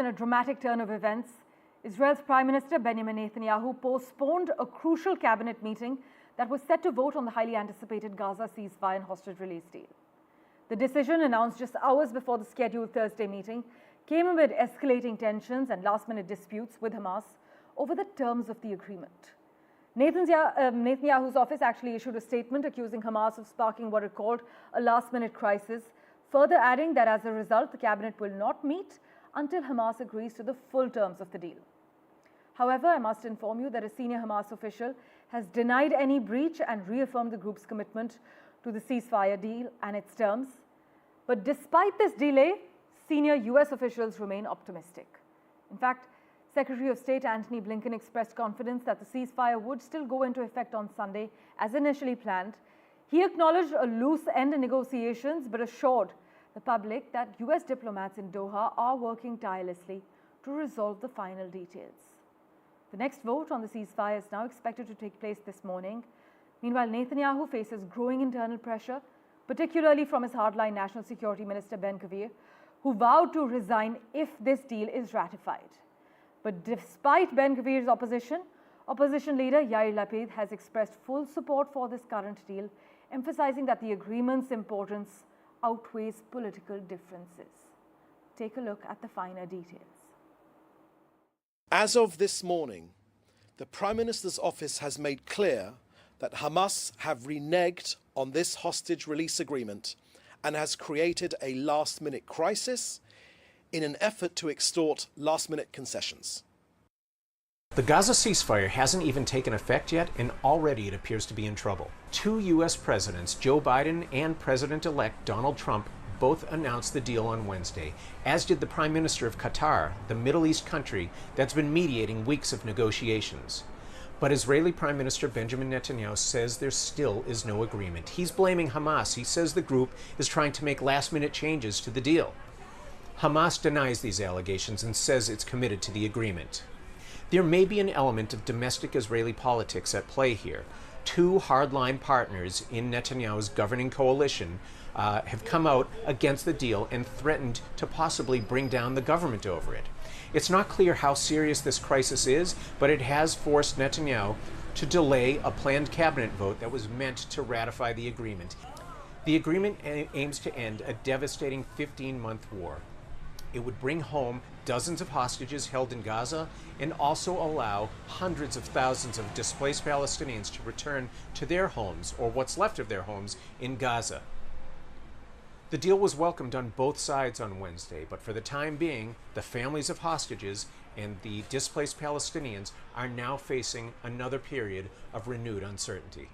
In a dramatic turn of events, Israel's Prime Minister Benjamin Netanyahu postponed a crucial cabinet meeting that was set to vote on the highly anticipated Gaza ceasefire and hostage release deal. The decision, announced just hours before the scheduled Thursday meeting, came amid escalating tensions and last-minute disputes with Hamas over the terms of the agreement. Netanyahu's office actually issued a statement accusing Hamas of sparking what it called a last-minute crisis, further adding that as a result, the cabinet will not meet until Hamas agrees to the full terms of the deal. However, I must inform you that a senior Hamas official has denied any breach and reaffirmed the group's commitment to the ceasefire deal and its terms. But despite this delay, senior US officials remain optimistic. In fact, Secretary of State Antony Blinken expressed confidence that the ceasefire would still go into effect on Sunday as initially planned. He acknowledged a loose end in negotiations but assured the public that US diplomats in Doha are working tirelessly to resolve the final details. The next vote on the ceasefire is now expected to take place this morning. Meanwhile, Netanyahu faces growing internal pressure, particularly from his hardline National Security Minister Ben-Gvir, who vowed to resign if this deal is ratified. But despite Ben-Gvir's opposition leader Yair Lapid has expressed full support for this current deal, emphasizing that the agreement's importance outweighs political differences. Take a look at the finer details. As of this morning, the Prime Minister's office has made clear that Hamas have reneged on this hostage release agreement and has created a last-minute crisis in an effort to extort last-minute concessions. The Gaza ceasefire hasn't even taken effect yet, and already it appears to be in trouble. Two U.S. presidents, Joe Biden and President-elect Donald Trump, both announced the deal on Wednesday, as did the Prime Minister of Qatar, the Middle East country that's been mediating weeks of negotiations. But Israeli Prime Minister Benjamin Netanyahu says there still is no agreement. He's blaming Hamas. He says the group is trying to make last-minute changes to the deal. Hamas denies these allegations and says it's committed to the agreement. There may be an element of domestic Israeli politics at play here. Two hardline partners in Netanyahu's governing coalition have come out against the deal and threatened to possibly bring down the government over it. It's not clear how serious this crisis is, but it has forced Netanyahu to delay a planned cabinet vote that was meant to ratify the agreement. The agreement aims to end a devastating 15-month war. It would bring home dozens of hostages held in Gaza and also allow hundreds of thousands of displaced Palestinians to return to their homes, or what's left of their homes, in Gaza. The deal was welcomed on both sides on Wednesday, but for the time being, the families of hostages and the displaced Palestinians are now facing another period of renewed uncertainty.